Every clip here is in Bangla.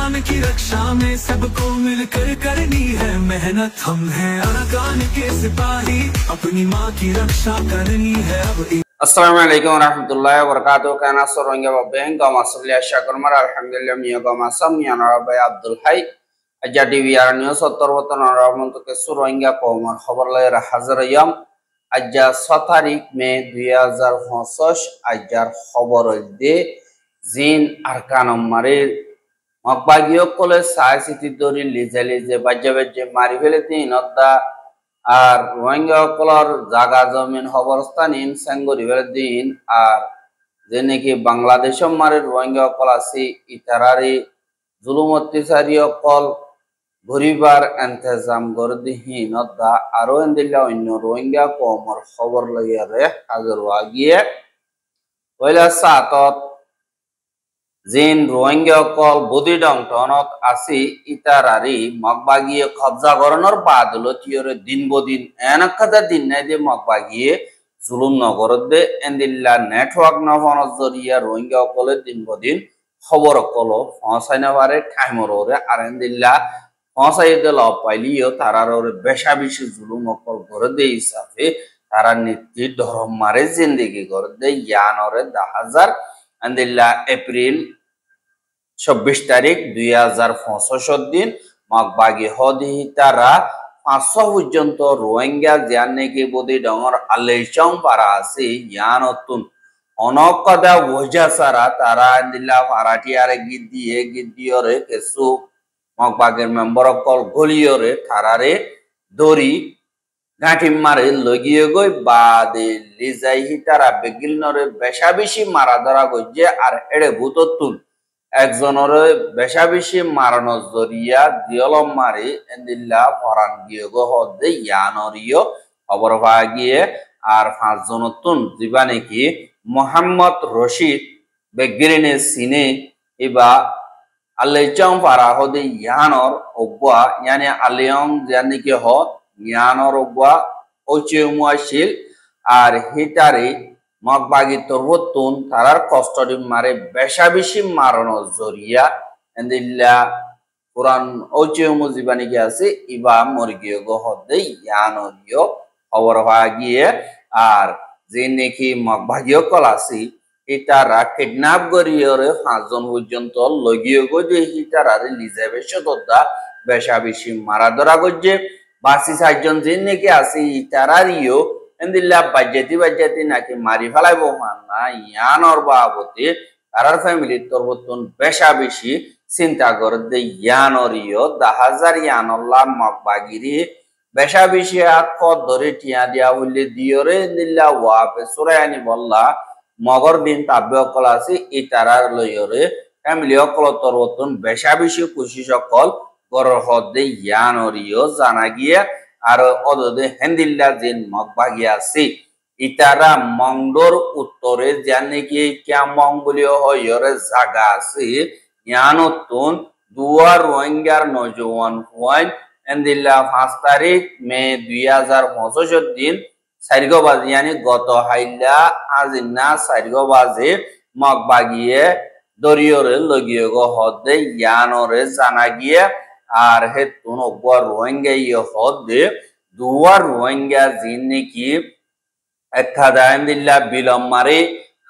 अरकान की रक्षा में सबको मिलकर करनी है मेहनत। हम हैं अरकान के सिपाही, अपनी माँ की रक्षा करनी है अब। Assalamualaikum warahmatullahi wabarakatuh. Kana soronga babeng gama asliya shakurmar alhamdulillah miya gama samnya narabai Abdul Hai aja DVR news ottorbotan aramonto ke soronga qomar khabar laira hazarayam aja 6 tarik Mei 2025 ajar khabar de zin arkanam mare makbagio kole sai siti dori lizalize bajabe mari felete inodda আর রোহিঙ্গা কলর জাগা জমিন অবস্থান ইন সেঙ্গরিবের দিন আর যে নাকি বাংলাদেশ মারে রোহিঙ্গা কল আছে ইতারারি জুলুম অত্যাচারী কল ঘুরিবার ইন্তজাম করে দিহীন দা আরো এন্দিল্লা অন্য রোহিঙ্গা কমর খবর লইয়ারে হাজার আগিয়ে পয়লা সাতত জিন রোহিঙ্গা কল বদিডং টনত আসি ইতারারি মগবাগিয়ে কবজা করণর বাদল তিয়রে দিন বদিন এনকাদা দিন নাই দে মগবাগিয়ে জুলুম নগর দে এন্দিল্লা নেটওয়ার্ক নফন জরিয়া রোহিঙ্গা কলে দিন বদিন খবর কল পৌঁছাইনা পারে টাইমরে আর এন্দিল্লা পৌঁছাই দিল পাইলিও তারার বেশা বেশি জুলুম কল করে দে হিসাবে তারা নীতি ধর্ম মারে জিন্দেগি করে দে ইয়ানরে 10,000 এন্দিল্লা এপ্রিল 26 তারিখ 2025 দিন মগবাগি হদিহি তারা 500 পর্যন্ত রোহিঙ্গা যান নাকি বদি ডঙর আলেচং পারা আছে ইয়ানতুন অনকদা ওজা সারা তারা দিলা ফারাটিয়ারে গিদ্দিয়রে কেসু মগবাগের মেম্বার কল গলিয়রে তারারে দড়ি গাঁঠি মারে লগিয়ে গই বাদে লিজাইহি তারা বেগিলনরে বেশা বেশি মারা ধরা গজ্জে আর এড়ে ভূততুন একজনের বেশা বেশি মারানো জরিয়া দিয়লম মারি এন্দিল্লা ফরান গিয়ে গো হদে ইয়ানরিও খবর পাওয়া গিয়ে আর 5 জনতুন জিবা নাকি মোহাম্মদ রশিদ বেগিরিনে সিনে ইবা আলেচং পারা হদে ইয়ানর ওবা ইয়ানি আলিয়ং জানি কি হ ইয়ানর ওবা ওচেমুয়াশিল আর হিতারে মগবাগি তরবতুন তারার কষ্টডি মারে বেশা বেশি মারানো জরিয়া এন্দিল্লা কোরআন ওচেমু জীবানি কি আছে ইবা মরগিয়ে গো হদে ইয়ানরিও খবর পাওয়া গিয়ে আর যে নাকি মগবাগিও কল আছে ইতারা কিডন্যাপ করিয়রে 5 জন পর্যন্ত লগিয়ে গো যে ইতারারে লিজাবে সদদা বেশা বেশি মারা ধরা গজ্জে বাসি 4 জন যে নাকি আছে ইতারারিও এন্দিল্লা বাজেতি নাকি মারি ফেলাইবো না ইয়ানর বাবতে তারার ফ্যামিলি তরবতন বেশা বেশি চিন্তা করে দে ইয়ানরিও 10,000 ইয়ানল্লা মগবাগিরি বেশা বেশি আত ধরে টিয়া দিয়া বললে দিয়রে এন্দিল্লা ওয়াপে সুরায়ানি বললা মগর দিন তাব্য কল আছে ইতারার লইয়রে ফ্যামিলি অকল তরবতন বেশা বেশি খুশি সকল গরর হদে ইয়ানরিও জানা গিয়ে আর অদদে হেন্দিল্লা জিন মগবাগি আছে ইতারা মংডোর উত্তরে জানে কি কিয়া মঙ্গলীয় হয়রে জায়গা আছে ইয়ানতুন দুয়ার রোহিঙ্গার নজওয়ান হুয়াইন হেন্দিল্লা 5 তারিখ মে 2025 দিন 4 বাজে yani গত হাইলা আজিনা 4 বাজে মগবাগিয়ে দরিয়রে লগিয়ে গো হদে ইয়ানরে জানা গিয়ে আর হেতুন ওগর রোহিঙ্গা ইয়ে হদে দুয়ার রোহিঙ্গা জিন নাকি একাদান্দিল্লা বিলম মারে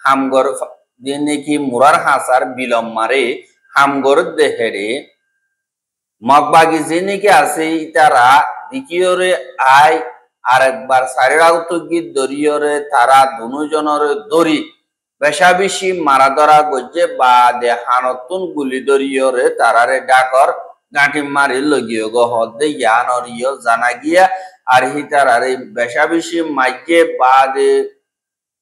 হামগর জিন নাকি মুরার হাসার বিলম মারে হামগর দেহেরে মগবাগি জিন নাকি আছে তারা দ্বিতীয়রে আয় আরেকবার সারিরাউত গিত দরিয়রে তারা দুজনের দড়ি বেশা বেশি মারা ধরা গজ্জে বাদে হানতুন গুলি দরিয়রে তারারে ডাকর গাঁঠি মারি লগিয়ে গো হদে ইয়ানরিও জানা গিয়া আর হিতারারে বেশা বেশি মাইকে বাদে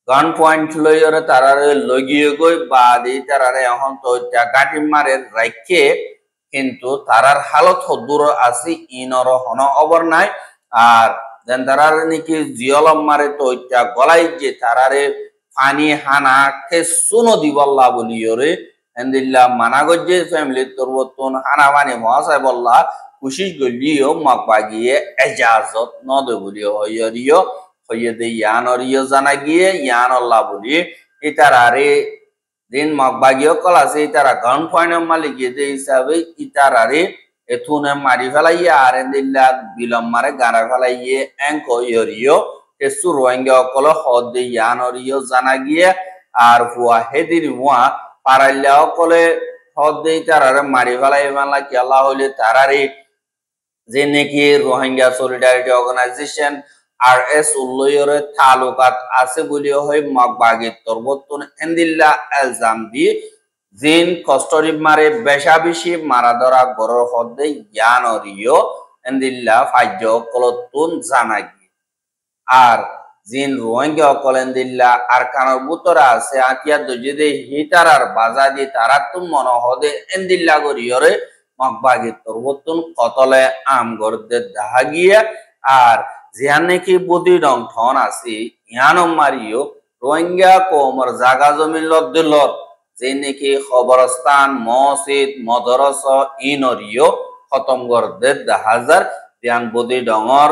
গান পয়েন্ট লইরে তারারে লগিয়ে গই বাদে তারারে এখন তো গাঁঠি মারে রাখে কিন্তু তারার হালত হদুর আছে ইনর হন অবর নাই আর যেন তারারে নাকি জিয়লম মারে তো গলাই যে তারারে পানি হানা কে সুনো দিবল্লা বলিয়রে এন্দিল্লা মানা গজ্জে ফ্যামিলি তরবতন হানা পানি মহাশয় বললা কুশিস গলিও মগবাগিয়ে এজাজত নদে বলিও হইয়রিও হইয়ে দে ইয়ানরিও জানা গিয়ে ইয়ানল্লা বলি ইতারারে দিন মগবাগীয় কল আছে ইতারা গাউন পয়েন্ট মালিক যে হিসাবে ইতারারে এথুনে মারি ফেলাইয়া আর এন্দিল্লা বিলম মারে গারা ফেলাইয়ে এঙ্ক ইয়রিও এসু রোহিঙ্গা কল হদ ইয়ানরিও জানা গিয়ে আর হুয়া হেদির হুয়া পারাইল্লা কলে হদ ইতারারে মারি ফেলাই মানলা কি আল্লাহ হইলে তারারে যে নাকি রোহিঙ্গা সলিডারিটি অর্গানাইজেশন RS উল্লয়রে তালুকাত আছে বলিও হয় মগবাগীর তরবতুন এন্দিল্লা এলজাম দি জিন কষ্টরি মারে বেশা বেশি মারা ধরা গরর হদে ইয়ানরিও এন্দিল্লা ফাজ্য কলতুন জানাগি আর জিন রোহিঙ্গা কল এন্দিল্লা আর কানোর বুতরা আছে আকিয়া দজিদে হিটারার বাজা দি তারাতুন মন হদে এন্দিল্লা গরিয়রে মগবাগীর তরবতুন কতলে আম গরদে দাহা গিয়া আর জিয়ান নাকি বদি রং ঠন আছে ইয়ানম মারিও রোহিঙ্গা কোমর জাগা জমিন লদ্দুলত যে নাকি খবরস্থান মসজিদ মদরস ইনরিও খতম গরদে হাজার জিয়ান বদি ডঙর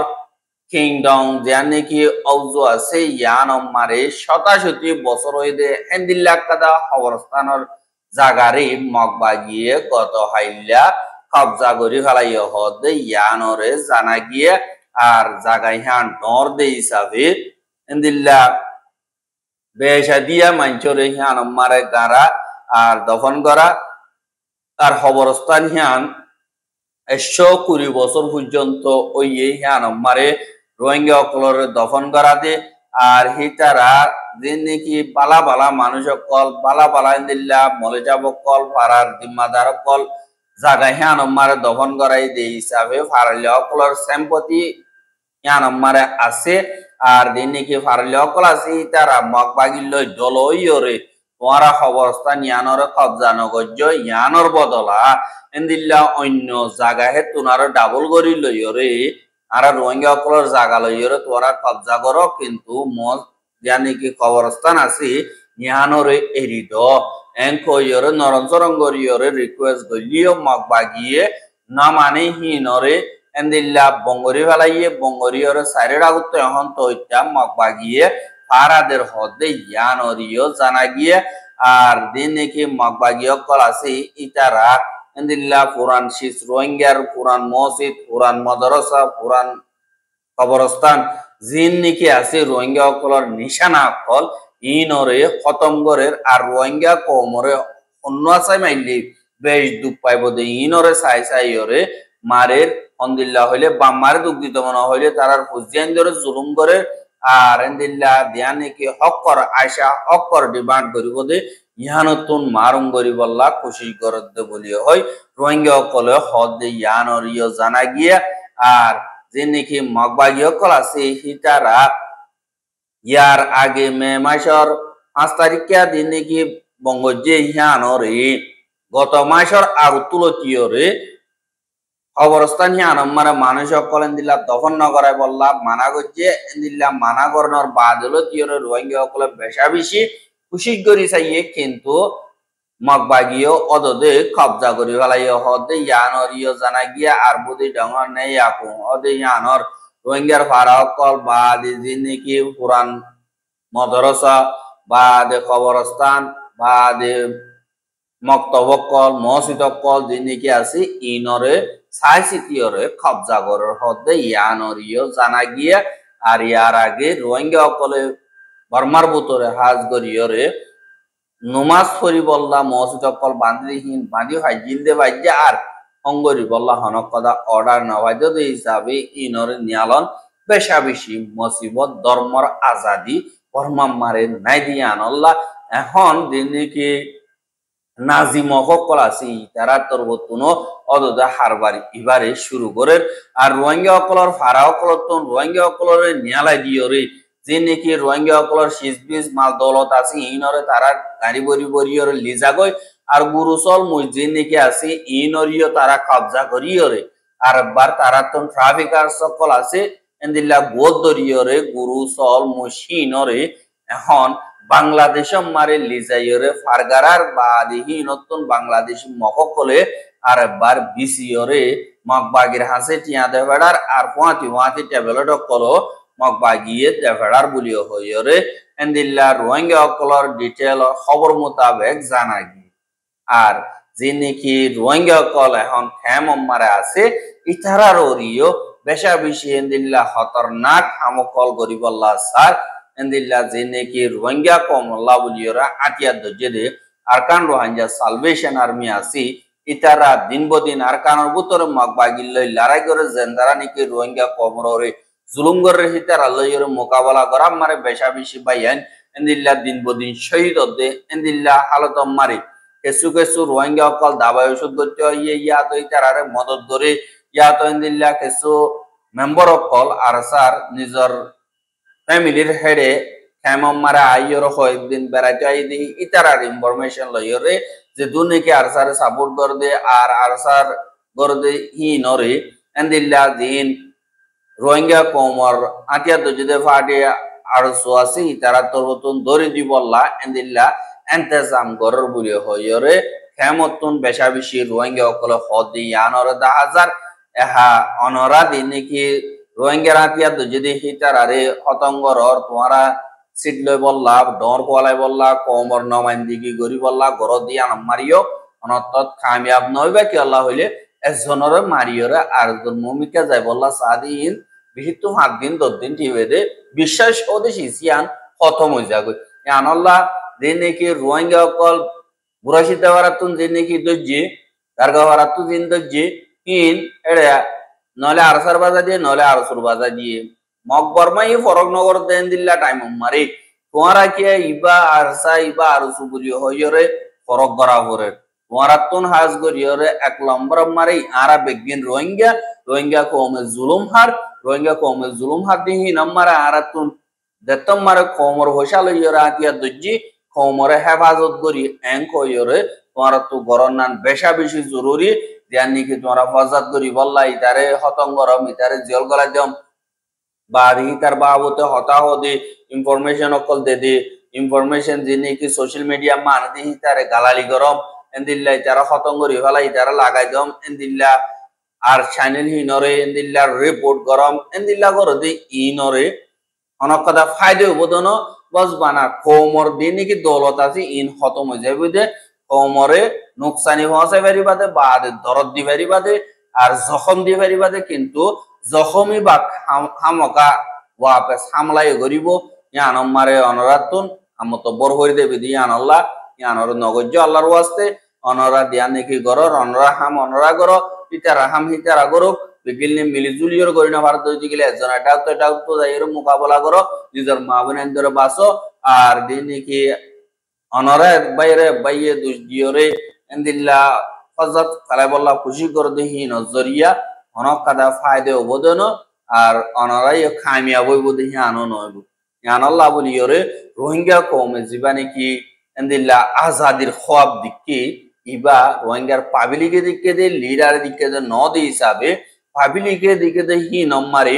কিংডম জিয়ান নাকি অউজো আছে ইয়ানম মারে শতাশতি বছর হইদে এন্দিল্লা কাদা খবরস্থানের জাগারে মগবাগিয়ে গত হাইল্লা কবজা করি ফেলাইয়া হদে ইয়ানরে জানা গিয়ে আর জাগাই হান ডর দে হিসাবে এন্দিল্লা বেশা দিয়া মাঞ্চরে হিয়ান মারে গারা আর দফন করা আর খবরস্থান হিয়ান 120 বছর পর্যন্ত ওই হিয়ান মারে রোহিঙ্গা অকলর দফন করা দে আর হিতারা যে নাকি বালা বালা মানুষ কল বালা বালা এন্দিল্লা মলে যাব কল ফারার জিম্মাদার কল জাগাই হিয়ান মারে দফন করাই দে হিসাবে ফারালে অকলর সেম্পতি ইয়ান মারে আছে আর দিন নাকি ফারালে অকল আছে তারা মগবাগির লই দলইরে তোমারা খবরস্থান ইয়ানর কবজা নগজ্য ইয়ানর বদলা এন্দিল্লা অন্য জায়গা হে তোনার ডাবল করি লইরে আর রোহিঙ্গা অকলর জায়গা লইরে তোরা কবজা করো কিন্তু মজ জানি কি খবরস্থান আছে ইয়ানরে এরিদ এঙ্কইরে নরঞ্চরং গরিয়রে রিকোয়েস্ট গলিও মগবাগিয়ে না মানে হিনরে এন্দিল্লা বঙ্গরি ফেলাইয়ে বঙ্গরিয়র সাইরের আগুত এখন তো মগবাগিয়ে ফারাদের হদে ইয়ানরিও জানা গিয়ে আর দিন নাকি মগবাগিয় কল আছে ইতারা এন্দিল্লা পুরান শীষ রোহিঙ্গার পুরান মসজিদ পুরান মদরসা পুরান কবরস্থান জিন নাকি আছে রোহিঙ্গা কলর নিশানা কল ইনরে খতম গরের আর রোহিঙ্গা কমরে অন্য আসাই মাইলি বেশ দুঃখ পাইব দে ইনরে সাই সাইরে মারের অন্দিল্লা হইলে বাম্মারে দুঃখ দিত মনে হইলে তারার হুজিয়ান ধরে জুলুম করে আর এন্দিল্লা দিয়া নাকি হকর আয়সা হকর ডিমান্ড করিব দে ইহানতুন মারুম গরিবল্লা খুশি করত দে বলিও হয় রোহিঙ্গা কলে হদ দে ইয়ানরিও জানা গিয়া আর যে নাকি মগবাগী কল আছে হিতারা ইয়ার আগে মে মাসের 5 তারিখে দিন নাকি বঙ্গজে ইহানরে গত মাসের আগুতুলতিয়রে খবরস্থান হিয়ান মানে মানুষ সকল এন্দিল্লা দফন নগরায় বললা মানা করছে এন্দিল্লা মানা করানোর বাদ হলো তিয়রে রোহিঙ্গা সকলে বেশা বেশি খুশি করি চাইয়ে কিন্তু মগবাগিও অদদে কবজা করি ফেলাইও হদে ইয়ানরিও জানা গিয়া আর বুদি ডঙর নেই আপু হদে ইয়ানর রোহিঙ্গার ফারা সকল বা যে নাকি পুরান মদরসা বা দে খবরস্থান বা দে মক্তব কল মসজিদ কল যে নাকি আছে ইনরে সাই সিটিয়রে কবজা করার হদে ইয়ানরিও জানা গিয়া আর ইয়ার আগে রোহিঙ্গা সকলে বর্মার বুতরে হাজ গরিয়রে নমাজ পড়ি বললা মসজিদ সকল বান্দিহীন বাঁধি হাইজিল দে বাজ্যা আর অঙ্গরি বললা হনক কথা অর্ডার নবাদ্য হিসাবে ইনরে নিয়ালন বেশা বেশি মুসিবত ধর্মর আজাদি বর্মা মারে নাই দিয়ে আনল্লা এখন দিন নাকি নাজিম সকল আছে তারা তরবতুন অদদা হারবার ইবারে শুরু করে আর রোহিঙ্গা সকলর ফারা সকলতন রোহিঙ্গা সকলরে নিয়ালাই দিয়রে যে নাকি রোহিঙ্গা সকলর শীষ মাল দৌলত আছে ইনরে তারা গাড়ি বরি বরিয়রে লিজা গই আর গুরুসল মসজিদ নাকি আছে ইনরিও তারা কবজা করিয়রে আর বার তারা তন ট্রাফিকার সকল আছে এন্দিল্লা গোদ দরিয়রে গুরুসল মসিনরে এখন বাংলাদেশ মারে লিজাইরে ফারগারার বাদিহি নতুন বাংলাদেশ মককলে আর বার বিসিয়রে মগবাগির হাসে টিয়া দেভেড়ার আর পোয়াতি পোয়াতি টেবলেট কলো মগবাগিয়ে দেভেড়ার বলিও হইরে এন্দিল্লা রোহিঙ্গা অকলর ডিটেল খবর মোতাবেক জানাগি আর যে নাকি রোহিঙ্গা অকল এখন খেমমারে আছে ইতারার ওরিও বেশা বেশি এন্দিল্লা খতরনাক হামকল গরিবল্লা স্যার এন্দিল্লা যে নাকি রোহিঙ্গা কমল্লা বলিওরা আটিয়া দজেদে আরকান রোহিঙ্গা সালভেশন আর্মি আসি ইতারা দিন বদিন আরকানের ভিতরে মগবাগিল্লই লড়াই করে জেন্দারা নাকি রোহিঙ্গা কমরে জুলুম করে হিতারা লইয়ের মোকাবেলা করা মারে বেশা বেশি বাইয়ান এন্দিল্লা দিন বদিন শহীদ হতে এন্দিল্লা হালত মারি কেসু কেসু রোহিঙ্গা অকল দাবাই ওষুধ করতে হইয়ে ইয়া তো ইতারারে মদত করে ইয়া তো এন্দিল্লা কেসু মেম্বার অকল আর স্যার নিজের ফ্যামিলির হেডে খেমম মারা আইয়র কয়েকদিন বেড়াইতে আই দি ইতারার ইনফরমেশন লইয়রে যে দুনিকে আর স্যার সাপোর্ট করে দে আর স্যার করে দে হি নরে এন্দিল্লা দিন রোহিঙ্গা কমর আটিয়া দজদে ফাটে আর সোয়াসি ইতারা তরতন দরি দি বললা এন্দিল্লা এন্তেজাম গরর বলি হইয়রে খেমতন বেশা বেশি রোহিঙ্গা অকল হদি ইয়ানর 10,000 এহা অনরা দিন নাকি রোহিঙ্গা রাতিয়া যদি হিতারারে হতঙ্গর তোমারা সিট লই বললা ডর কোয়ালাই বললা কমর নমাইন্দিগি গরি বললা গর দিয়া মারিও অনতত কামিয়াব নইবা কি আল্লাহ হইলে একজনের মারিয়রে আর মমিকা যায় বললা সাদিন বিহিত 7 দিন 10 দিন টিবে দে বিশ্বাস ওদেশ ইসিয়ান খতম হই যাগো আনাল্লাহ যে নাকি রোহিঙ্গা অকল বুড়াশি দেওয়ারাতুন যে নাকি দজ্জি দারগা হারাতু দিন দজ্জি ইন এড়ে নলে আরসার বাজা দিয়ে নলে আরসুর বাজা দিয়ে মগ বর্মাই ফরক নগর দেন দিল্লা টাইম মারি তোমারা কি ইবা আরসা ইবা আরসু বলি হইরে ফরক করা পরে তোমারা তুন হাজ গরিয়রে 1 নম্বর মারি আরা বেগিন রোহিঙ্গা কমে জুলুম হার দিহি নাম্মারা আরা তুন দেতম মারে কমর হোসা লইরে আতিয়া দজ্জি কমরে হেফাজত করি এং কইরে তোমারা তো গরনান বেশা বেশি জরুরি জানি কি তোমরা ফজাত করি বললা ইতারে হতঙ্গরম ইতারে জেল গলা দম বাড়ি তার বাবুতে হতাহদি ইনফরমেশন অকল দে দি ইনফরমেশন যিনি কি সোশ্যাল মিডিয়া মান দি ইতারে গালালি গরম এন্দিল্লা ইতারা হতঙ্গরি ফেলা ইতারা লাগাই দম এন্দিল্লা আর চ্যানেল হিনরে এন্দিল্লা রিপোর্ট গরম এন্দিল্লা করে দি ইনরে অনেক কথা ফায়দা উবোধন বসবানা কোমর দিয়ে নাকি দৌলত আছে ইন খতম হয়ে যাবে যে কোমরে নুকসানি হওয়া পারি বাদে বাদে দরদ দি পারি বাদে আর জখম দি পারি বাদে কিন্তু জখমি বা হামকা ওয়াপে সামলাই করিব ইয়ান মারে অনরাতুন আমত বর হই দেবে দি ইয়ান আল্লাহ ইয়ানর নগজ্য আল্লাহর ওয়াস্তে অনরা দিয়া নাকি গরর অনরা হাম অনরা গর ইতারা হাম হিতারা গর বিগিলনি মিলিজুলিয়র করি না ভারত হইতে গেলে একজন এটাও তো যাইয়ের মোকাবেলা করো নিজের মা বোনের ধরে বাঁচো আর দিন কি অনরে বাইরে বাইয়ে দুষ দিয়রে এন্দিল্লা ফজত কালাই বল্লা খুশি করে দেহি নজরিয়া অনক কাদা ফায়দে অবদন আর অনরাই খামিয়া বইব দেহি আনো নইব আনাল্লাহ বলিয়রে রোহিঙ্গা কমে জীবানে কি এন্দিল্লা আজাদির খোয়াব দিকে ইবা রোহিঙ্গার পাবলিকে দিকে দে লিডার দিকে দে নদী হিসাবে পাবলিকে দিকে দে হি নম্মারে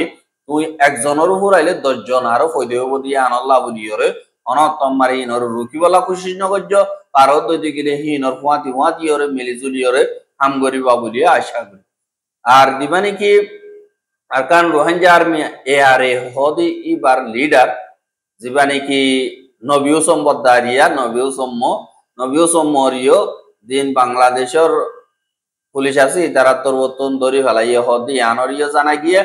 তুই একজনের উপর আইলে 10 জন আরো ফয়দে হবো দিয়ে আনাল্লাহ বলিয়রে অনতম মারি ইনর রুকি বলা খুশি নগজ্য পারো দই গেলে হিনর হুয়াতি ওরে মিলিজুলিয়রে হাম গরিবা বলিয়া আশা করি আর দিবানি কি Arkan Rohingya army ARA হদি ইবার leader জিবানি কি নবিউসম বদারিয়া নবিউসম্মরিও দিন বাংলাদেশের পুলিশ আছে তারা তরবতন দরি ফেলাইয়ে হদি আনরিও জানা গিয়ে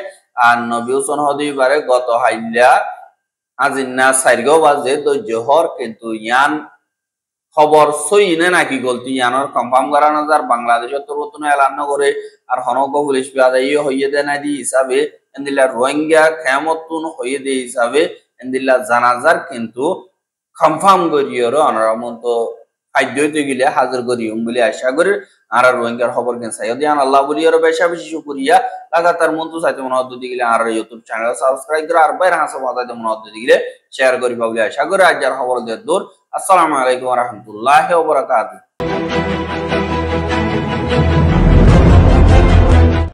আর নবিউসন হদি বারে গত হাইল্লা আজিনা সাইরগো বাজে তো জোহর কিন্তু ইয়ান খবর সইনে নাকি গলতি ইয়ানর কনফার্ম করা নজার বাংলাদেশের তরবতন এলান করে আর হনক পুলিশ পেয়াদাই হইয়ে দে না দি হিসাবে এন্দিল্লা রোহিঙ্গা খেমতুন হইয়ে দে হিসাবে এন্দিল্লা জানাজার কিন্তু কনফার্ম করিয়র অনরামন্ত খাদ্য হইতে গেলে হাজির করিম বলে আশা করি আর রোহিঙ্গার খবর কেন চাই দিয়ান আল্লাহ বলিয়র বেশা বেশি শুকরিয়া লাগাতার মন্ত্র চাইতে মনে হতে গেলে আর ইউটিউব চ্যানেল সাবস্ক্রাইব করে আর বাইরে হাসা বাজাইতে মনে হতে গেলে শেয়ার করিবা বলে আশা করি আজ যার খবর দূর আসসালামু আলাইকুম ওয়া রাহমাতুল্লাহি ওয়া বারাকাতুহু।